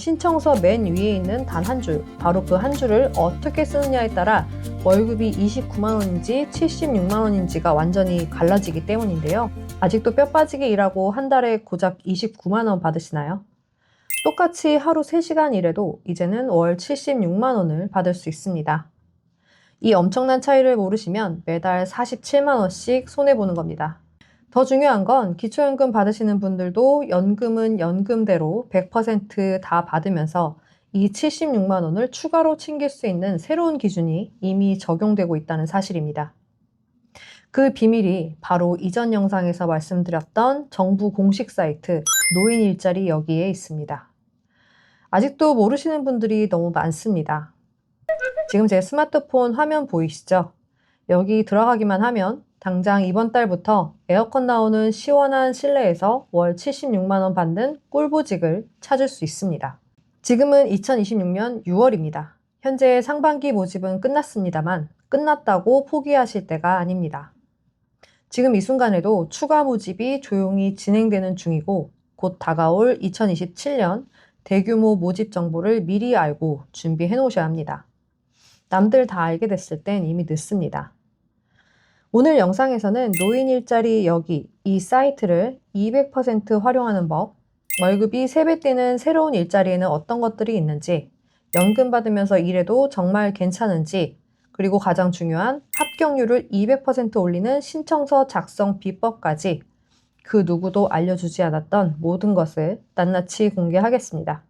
신청서 맨 위에 있는 단 한 줄, 바로 그 한 줄을 어떻게 쓰느냐에 따라 월급이 29만 원인지 76만 원인지가 완전히 갈라지기 때문인데요. 아직도 뼈 빠지게 일하고 한 달에 고작 29만 원 받으시나요? 똑같이 하루 3시간 일해도 이제는 월 76만 원을 받을 수 있습니다. 이 엄청난 차이를 모르시면 매달 47만 원씩 손해보는 겁니다. 더 중요한 건 기초연금 받으시는 분들도 연금은 연금대로 100% 다 받으면서 이 76만 원을 추가로 챙길 수 있는 새로운 기준이 이미 적용되고 있다는 사실입니다. 그 비밀이 바로 이전 영상에서 말씀드렸던 정부 공식 사이트 노인 일자리 여기에 있습니다. 아직도 모르시는 분들이 너무 많습니다. 지금 제 스마트폰 화면 보이시죠? 여기 들어가기만 하면 당장 이번 달부터 에어컨 나오는 시원한 실내에서 월 76만 원 받는 꿀보직을 찾을 수 있습니다. 지금은 2026년 6월입니다. 현재 상반기 모집은 끝났습니다만 끝났다고 포기하실 때가 아닙니다. 지금 이 순간에도 추가 모집이 조용히 진행되는 중이고 곧 다가올 2027년 대규모 모집 정보를 미리 알고 준비해 놓으셔야 합니다. 남들 다 알게 됐을 땐 이미 늦습니다. 오늘 영상에서는 노인 일자리 여기 이 사이트를 200% 활용하는 법, 월급이 3배 뛰는 새로운 일자리에는 어떤 것들이 있는지, 연금 받으면서 일해도 정말 괜찮은지, 그리고 가장 중요한 합격률을 200% 올리는 신청서 작성 비법까지 그 누구도 알려주지 않았던 모든 것을 낱낱이 공개하겠습니다.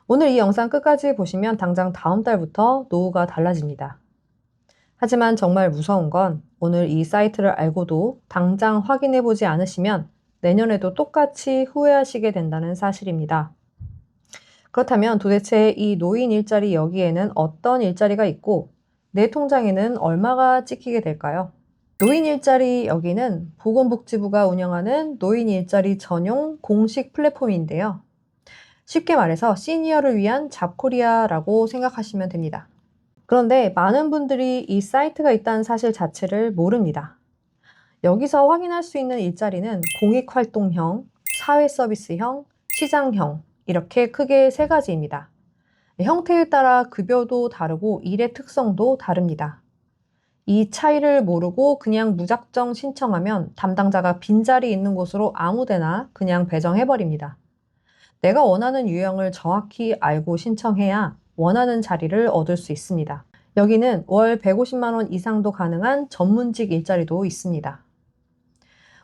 오늘 이 영상 끝까지 보시면 당장 다음 달부터 노후가 달라집니다. 하지만 정말 무서운 건 오늘 이 사이트를 알고도 당장 확인해보지 않으시면 내년에도 똑같이 후회하시게 된다는 사실입니다. 그렇다면 도대체 이 노인 일자리 여기에는 어떤 일자리가 있고 내 통장에는 얼마가 찍히게 될까요? 노인 일자리 여기는 보건복지부가 운영하는 노인 일자리 전용 공식 플랫폼인데요. 쉽게 말해서 시니어를 위한 잡코리아라고 생각하시면 됩니다. 그런데 많은 분들이 이 사이트가 있다는 사실 자체를 모릅니다. 여기서 확인할 수 있는 일자리는 공익활동형, 사회서비스형, 시장형 이렇게 크게 3가지입니다. 형태에 따라 급여도 다르고 일의 특성도 다릅니다. 이 차이를 모르고 그냥 무작정 신청하면 담당자가 빈자리 있는 곳으로 아무데나 그냥 배정해버립니다. 내가 원하는 유형을 정확히 알고 신청해야 원하는 자리를 얻을 수 있습니다. 여기는 월 150만 원 이상도 가능한 전문직 일자리도 있습니다.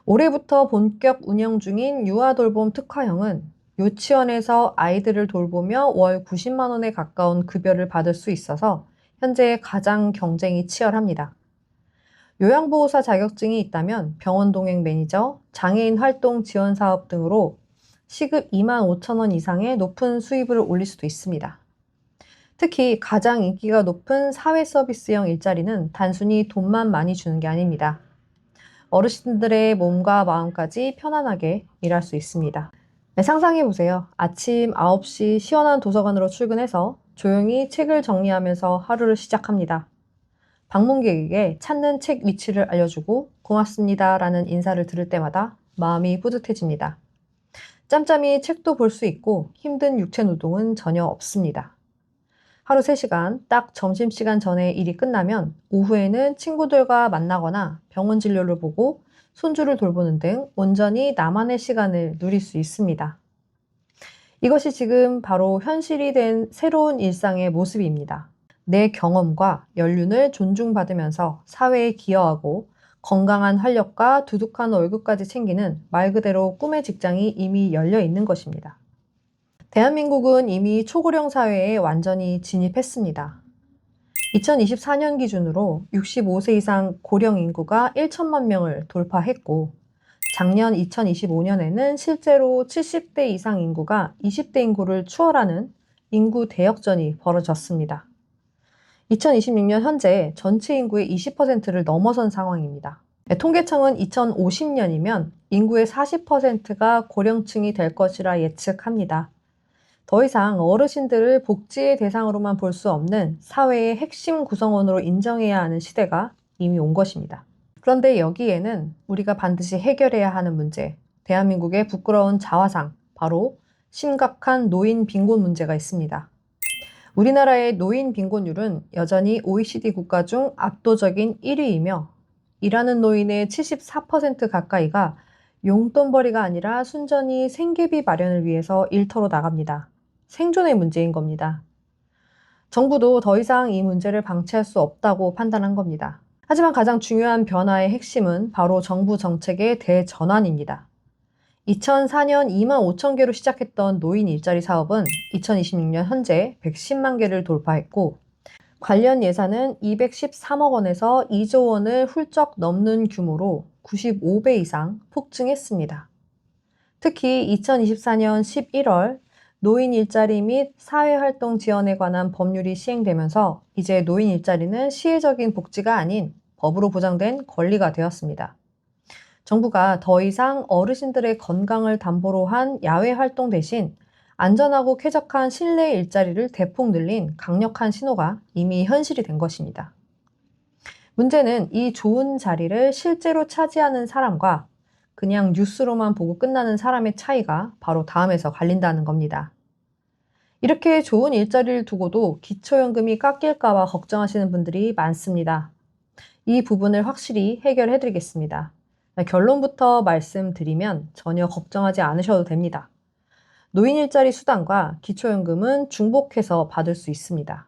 올해부터 본격 운영 중인 유아돌봄 특화형은 유치원에서 아이들을 돌보며 월 90만 원에 가까운 급여를 받을 수 있어서 현재 가장 경쟁이 치열합니다. 요양보호사 자격증이 있다면 병원 동행 매니저, 장애인 활동 지원 사업 등으로 시급 2만 5천 원 이상의 높은 수입을 올릴 수도 있습니다. 특히 가장 인기가 높은 사회서비스형 일자리는 단순히 돈만 많이 주는 게 아닙니다. 어르신들의 몸과 마음까지 편안하게 일할 수 있습니다. 네, 상상해보세요. 아침 9시 시원한 도서관으로 출근해서 조용히 책을 정리하면서 하루를 시작합니다. 방문객에게 찾는 책 위치를 알려주고 고맙습니다 라는 인사를 들을 때마다 마음이 뿌듯해집니다. 짬짬이 책도 볼 수 있고 힘든 육체 노동은 전혀 없습니다. 하루 3시간, 딱 점심시간 전에 일이 끝나면 오후에는 친구들과 만나거나 병원 진료를 보고 손주를 돌보는 등 온전히 나만의 시간을 누릴 수 있습니다. 이것이 지금 바로 현실이 된 새로운 일상의 모습입니다. 내 경험과 연륜을 존중받으면서 사회에 기여하고 건강한 활력과 두둑한 월급까지 챙기는 말 그대로 꿈의 직장이 이미 열려 있는 것입니다. 대한민국은 이미 초고령 사회에 완전히 진입했습니다. 2024년 기준으로 65세 이상 고령 인구가 1천만 명을 돌파했고 작년 2025년에는 실제로 70대 이상 인구가 20대 인구를 추월하는 인구 대역전이 벌어졌습니다. 2026년 현재 전체 인구의 20%를 넘어선 상황입니다. 통계청은 2050년이면 인구의 40%가 고령층이 될 것이라 예측합니다. 더 이상 어르신들을 복지의 대상으로만 볼 수 없는 사회의 핵심 구성원으로 인정해야 하는 시대가 이미 온 것입니다. 그런데 여기에는 우리가 반드시 해결해야 하는 문제, 대한민국의 부끄러운 자화상, 바로 심각한 노인 빈곤 문제가 있습니다. 우리나라의 노인 빈곤율은 여전히 OECD 국가 중 압도적인 1위이며 일하는 노인의 74% 가까이가 용돈벌이가 아니라 순전히 생계비 마련을 위해서 일터로 나갑니다. 생존의 문제인 겁니다. 정부도 더 이상 이 문제를 방치할 수 없다고 판단한 겁니다. 하지만 가장 중요한 변화의 핵심은 바로 정부 정책의 대전환입니다. 2004년 2만 5천 개로 시작했던 노인 일자리 사업은 2026년 현재 110만 개를 돌파했고 관련 예산은 213억 원에서 2조 원을 훌쩍 넘는 규모로 95배 이상 폭증했습니다. 특히 2024년 11월 노인 일자리 및 사회활동 지원에 관한 법률이 시행되면서 이제 노인 일자리는 시혜적인 복지가 아닌 법으로 보장된 권리가 되었습니다. 정부가 더 이상 어르신들의 건강을 담보로 한 야외 활동 대신 안전하고 쾌적한 실내 일자리를 대폭 늘린 강력한 신호가 이미 현실이 된 것입니다. 문제는 이 좋은 자리를 실제로 차지하는 사람과 그냥 뉴스로만 보고 끝나는 사람의 차이가 바로 다음에서 갈린다는 겁니다. 이렇게 좋은 일자리를 두고도 기초연금이 깎일까봐 걱정하시는 분들이 많습니다. 이 부분을 확실히 해결해 드리겠습니다. 결론부터 말씀드리면 전혀 걱정하지 않으셔도 됩니다. 노인 일자리 수당과 기초연금은 중복해서 받을 수 있습니다.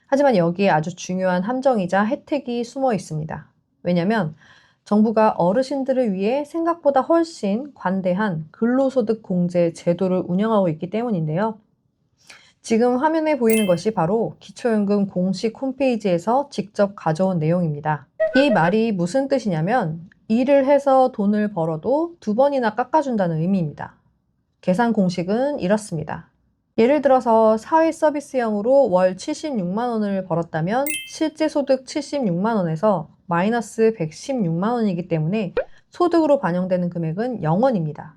하지만 여기에 아주 중요한 함정이자 혜택이 숨어 있습니다. 왜냐하면 정부가 어르신들을 위해 생각보다 훨씬 관대한 근로소득 공제 제도를 운영하고 있기 때문인데요. 지금 화면에 보이는 것이 바로 기초연금 공식 홈페이지에서 직접 가져온 내용입니다. 이 말이 무슨 뜻이냐면 일을 해서 돈을 벌어도 2번이나 깎아준다는 의미입니다. 계산 공식은 이렇습니다. 예를 들어서 사회 서비스형으로 월 76만 원을 벌었다면 실제 소득 76만 원에서 마이너스 116만 원이기 때문에 소득으로 반영되는 금액은 0원입니다.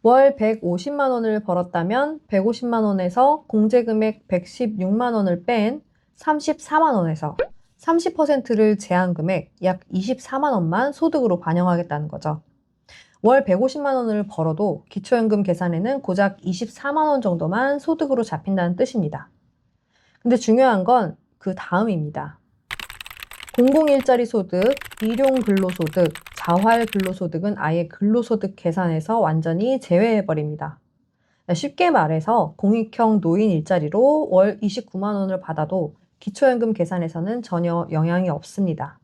월 150만 원을 벌었다면 150만 원에서 공제금액 116만 원을 뺀 34만 원에서 30%를 제한 금액 약 24만 원만 소득으로 반영하겠다는 거죠. 월 150만 원을 벌어도 기초연금 계산에는 고작 24만 원 정도만 소득으로 잡힌다는 뜻입니다. 근데 중요한 건 그 다음입니다. 공공일자리 소득, 일용근로소득, 자활근로소득은 아예 근로소득 계산에서 완전히 제외해버립니다. 쉽게 말해서 공익형 노인 일자리로 월 29만 원을 받아도 기초연금 계산에서는 전혀 영향이 없습니다.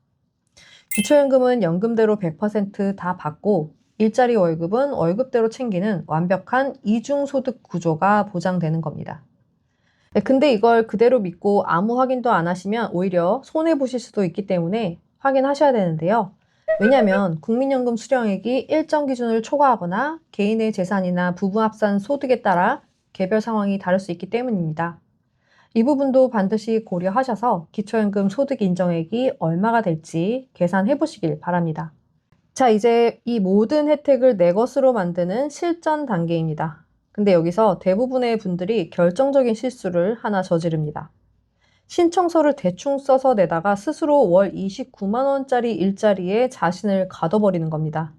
기초연금은 연금대로 100% 다 받고 일자리 월급은 월급대로 챙기는 완벽한 이중소득 구조가 보장되는 겁니다. 근데 이걸 그대로 믿고 아무 확인도 안 하시면 오히려 손해보실 수도 있기 때문에 확인하셔야 되는데요. 왜냐하면 국민연금 수령액이 일정 기준을 초과하거나 개인의 재산이나 부부합산 소득에 따라 개별 상황이 다를 수 있기 때문입니다. 이 부분도 반드시 고려하셔서 기초연금 소득 인정액이 얼마가 될지 계산해 보시길 바랍니다. 자, 이제 이 모든 혜택을 내 것으로 만드는 실전 단계입니다. 근데 여기서 대부분의 분들이 결정적인 실수를 하나 저지릅니다. 신청서를 대충 써서 내다가 스스로 월 29만 원짜리 일자리에 자신을 가둬버리는 겁니다.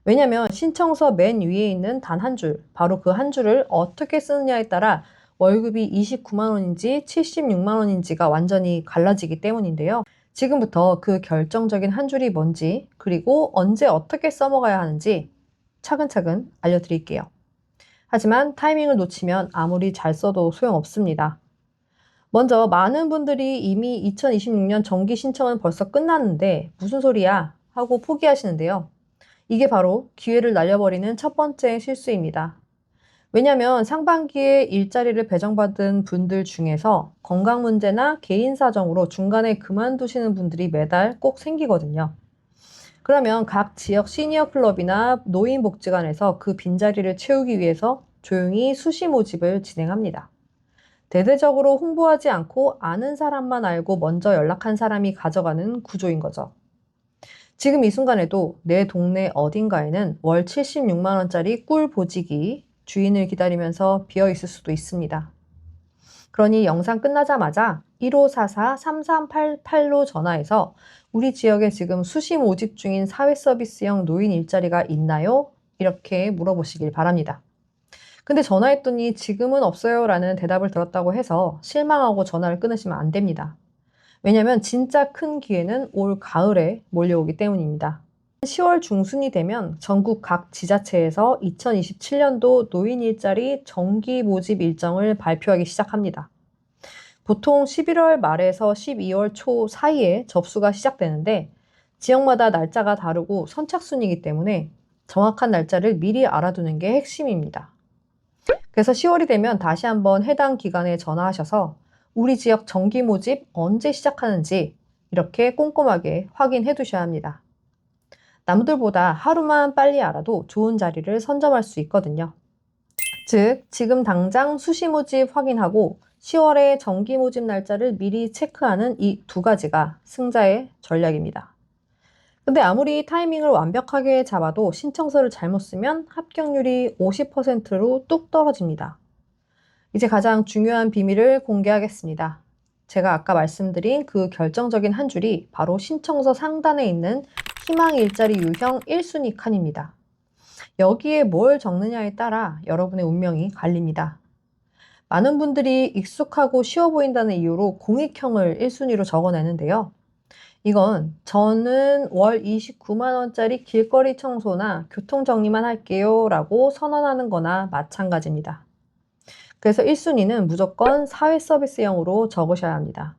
왜냐면 신청서 맨 위에 있는 단 한 줄, 바로 그 한 줄을 어떻게 쓰느냐에 따라 월급이 29만 원인지 76만 원인지가 완전히 갈라지기 때문인데요. 지금부터 그 결정적인 한 줄이 뭔지, 그리고 언제 어떻게 써먹어야 하는지 차근차근 알려드릴게요. 하지만 타이밍을 놓치면 아무리 잘 써도 소용없습니다. 먼저 많은 분들이 이미 2026년 정기 신청은 벌써 끝났는데 무슨 소리야 하고 포기하시는데요. 이게 바로 기회를 날려버리는 첫 번째 실수입니다. 왜냐하면 상반기에 일자리를 배정받은 분들 중에서 건강 문제나 개인 사정으로 중간에 그만두시는 분들이 매달 꼭 생기거든요. 그러면 각 지역 시니어 클럽이나 노인복지관에서 그 빈자리를 채우기 위해서 조용히 수시 모집을 진행합니다. 대대적으로 홍보하지 않고 아는 사람만 알고 먼저 연락한 사람이 가져가는 구조인 거죠. 지금 이 순간에도 내 동네 어딘가에는 월 76만 원짜리 꿀 보직이 주인을 기다리면서 비어 있을 수도 있습니다. 그러니 영상 끝나자마자 1544-3388로 전화해서 우리 지역에 지금 수시 모집 중인 사회 서비스형 노인 일자리가 있나요? 이렇게 물어보시길 바랍니다. 근데 전화했더니 지금은 없어요 라는 대답을 들었다고 해서 실망하고 전화를 끊으시면 안 됩니다. 왜냐면 진짜 큰 기회는 올 가을에 몰려오기 때문입니다. 10월 중순이 되면 전국 각 지자체에서 2027년도 노인 일자리 정기 모집 일정을 발표하기 시작합니다. 보통 11월 말에서 12월 초 사이에 접수가 시작되는데 지역마다 날짜가 다르고 선착순이기 때문에 정확한 날짜를 미리 알아두는 게 핵심입니다. 그래서 10월이 되면 다시 한번 해당 기관에 전화하셔서 우리 지역 정기 모집 언제 시작하는지 이렇게 꼼꼼하게 확인해 두셔야 합니다. 남들보다 하루만 빨리 알아도 좋은 자리를 선점할 수 있거든요. 즉, 지금 당장 수시 모집 확인하고 10월에 정기 모집 날짜를 미리 체크하는 이 두 가지가 승자의 전략입니다. 근데 아무리 타이밍을 완벽하게 잡아도 신청서를 잘못 쓰면 합격률이 50%로 뚝 떨어집니다. 이제 가장 중요한 비밀을 공개하겠습니다. 제가 아까 말씀드린 그 결정적인 한 줄이 바로 신청서 상단에 있는 희망 일자리 유형 1순위 칸입니다. 여기에 뭘 적느냐에 따라 여러분의 운명이 갈립니다. 많은 분들이 익숙하고 쉬워 보인다는 이유로 공익형을 1순위로 적어내는데요. 이건 저는 월 29만 원짜리 길거리 청소나 교통 정리만 할게요 라고 선언하는 거나 마찬가지입니다. 그래서 1순위는 무조건 사회 서비스형으로 적으셔야 합니다.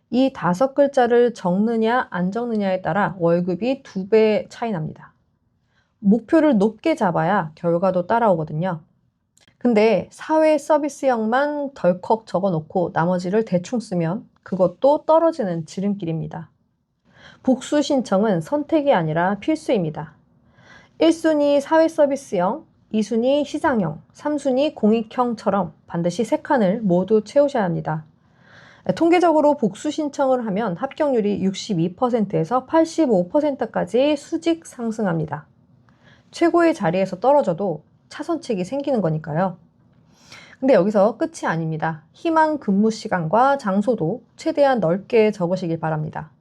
이 5글자를 적느냐 안 적느냐에 따라 월급이 2배 차이 납니다. 목표를 높게 잡아야 결과도 따라오거든요. 근데 사회 서비스형만 덜컥 적어놓고 나머지를 대충 쓰면 그것도 떨어지는 지름길입니다. 복수 신청은 선택이 아니라 필수입니다. 1순위 사회 서비스형, 2순위 시장형, 3순위 공익형처럼 반드시 3칸을 모두 채우셔야 합니다. 통계적으로 복수 신청을 하면 합격률이 62%에서 85%까지 수직 상승합니다. 최고의 자리에서 떨어져도 차선책이 생기는 거니까요. 근데 여기서 끝이 아닙니다. 희망 근무 시간과 장소도 최대한 넓게 적으시길 바랍니다.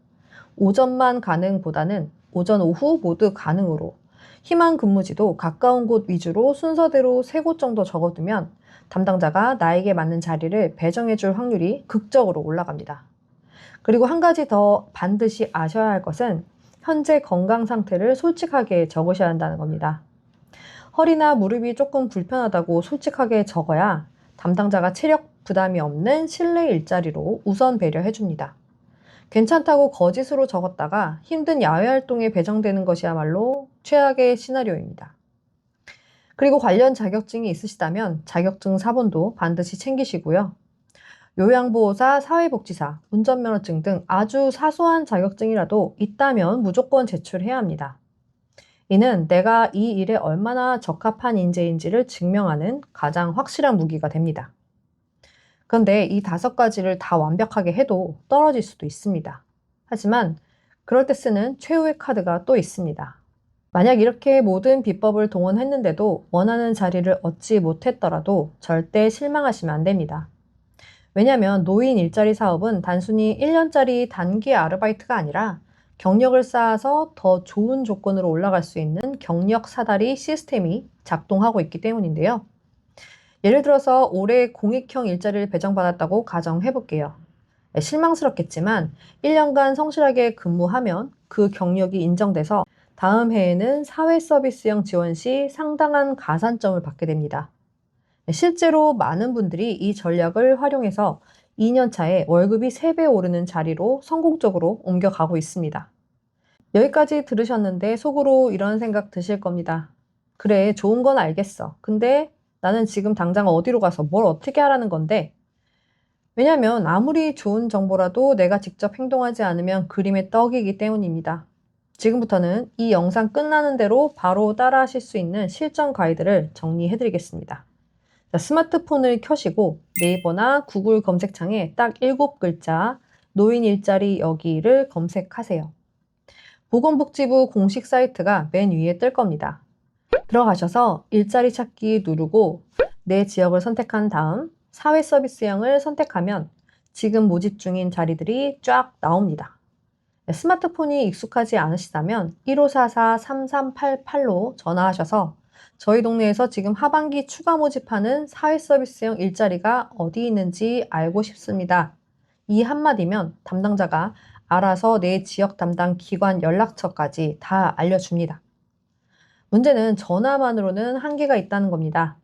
오전만 가능보다는 오전, 오후 모두 가능으로 희망 근무지도 가까운 곳 위주로 순서대로 3곳 정도 적어두면 담당자가 나에게 맞는 자리를 배정해 줄 확률이 극적으로 올라갑니다. 그리고 한 가지 더 반드시 아셔야 할 것은 현재 건강 상태를 솔직하게 적으셔야 한다는 겁니다. 허리나 무릎이 조금 불편하다고 솔직하게 적어야 담당자가 체력 부담이 없는 실내 일자리로 우선 배려해 줍니다. 괜찮다고 거짓으로 적었다가 힘든 야외 활동에 배정되는 것이야말로 최악의 시나리오입니다. 그리고 관련 자격증이 있으시다면 자격증 사본도 반드시 챙기시고요. 요양보호사, 사회복지사, 운전면허증 등 아주 사소한 자격증이라도 있다면 무조건 제출해야 합니다. 이는 내가 이 일에 얼마나 적합한 인재인지를 증명하는 가장 확실한 무기가 됩니다. 그런데 이 5가지를 다 완벽하게 해도 떨어질 수도 있습니다. 하지만 그럴 때 쓰는 최후의 카드가 또 있습니다. 만약 이렇게 모든 비법을 동원했는데도 원하는 자리를 얻지 못했더라도 절대 실망하시면 안 됩니다. 왜냐하면 노인 일자리 사업은 단순히 1년짜리 단기 아르바이트가 아니라 경력을 쌓아서 더 좋은 조건으로 올라갈 수 있는 경력 사다리 시스템이 작동하고 있기 때문인데요. 예를 들어서 올해 공익형 일자리를 배정받았다고 가정해 볼게요. 실망스럽겠지만 1년간 성실하게 근무하면 그 경력이 인정돼서 다음 해에는 사회 서비스형 지원 시 상당한 가산점을 받게 됩니다. 실제로 많은 분들이 이 전략을 활용해서 2년 차에 월급이 3배 오르는 자리로 성공적으로 옮겨가고 있습니다. 여기까지 들으셨는데 속으로 이런 생각 드실 겁니다. 그래, 좋은 건 알겠어. 근데 나는 지금 당장 어디로 가서 뭘 어떻게 하라는 건데? 왜냐면 아무리 좋은 정보라도 내가 직접 행동하지 않으면 그림의 떡이기 때문입니다. 지금부터는 이 영상 끝나는 대로 바로 따라 하실 수 있는 실전 가이드를 정리해 드리겠습니다. 스마트폰을 켜시고 네이버나 구글 검색창에 딱 7글자 노인 일자리 여기를 검색하세요. 보건복지부 공식 사이트가 맨 위에 뜰 겁니다. 들어가셔서 일자리 찾기 누르고 내 지역을 선택한 다음 사회 서비스형을 선택하면 지금 모집 중인 자리들이 쫙 나옵니다. 스마트폰이 익숙하지 않으시다면 1544-3388로 전화하셔서 저희 동네에서 지금 하반기 추가 모집하는 사회서비스형 일자리가 어디 있는지 알고 싶습니다. 이 한마디면 담당자가 알아서 내 지역 담당 기관 연락처까지 다 알려줍니다. 문제는 전화만으로는 한계가 있다는 겁니다.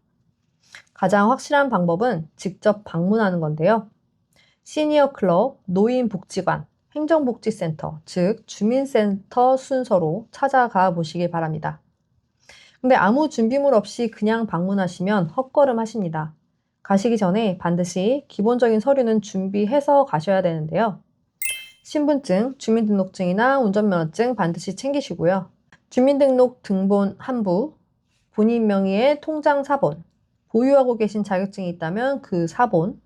가장 확실한 방법은 직접 방문하는 건데요. 시니어 클럽, 노인복지관, 행정복지센터, 즉 주민센터 순서로 찾아가 보시길 바랍니다. 근데 아무 준비물 없이 그냥 방문하시면 헛걸음 하십니다. 가시기 전에 반드시 기본적인 서류는 준비해서 가셔야 되는데요. 신분증, 주민등록증이나 운전면허증 반드시 챙기시고요. 주민등록 등본 한 부, 본인 명의의 통장 사본, 보유하고 계신 자격증이 있다면 그 사본,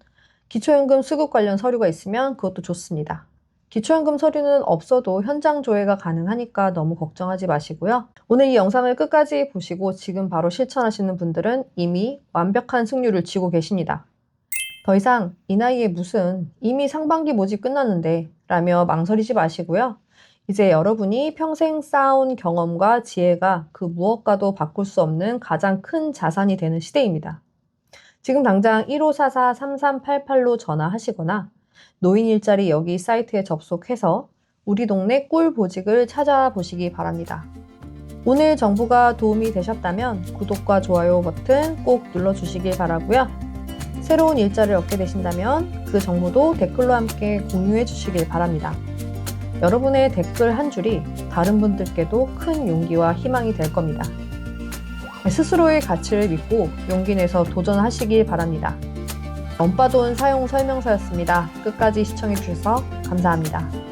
기초연금 수급 관련 서류가 있으면 그것도 좋습니다. 기초연금 서류는 없어도 현장 조회가 가능하니까 너무 걱정하지 마시고요. 오늘 이 영상을 끝까지 보시고 지금 바로 실천하시는 분들은 이미 완벽한 승률을 쥐고 계십니다. 더 이상 이 나이에 무슨 이미 상반기 모집 끝났는데 라며 망설이지 마시고요. 이제 여러분이 평생 쌓아온 경험과 지혜가 그 무엇과도 바꿀 수 없는 가장 큰 자산이 되는 시대입니다. 지금 당장 1544-3388로 전화하시거나 노인 일자리 여기 사이트에 접속해서 우리 동네 꿀보직을 찾아보시기 바랍니다. 오늘 정보가 도움이 되셨다면 구독과 좋아요 버튼 꼭 눌러주시길 바라고요. 새로운 일자리를 얻게 되신다면 그 정보도 댓글로 함께 공유해 주시길 바랍니다. 여러분의 댓글 한 줄이 다른 분들께도 큰 용기와 희망이 될 겁니다. 스스로의 가치를 믿고 용기 내서 도전하시길 바랍니다. 엄빠돈 사용 설명서였습니다. 끝까지 시청해 주셔서 감사합니다.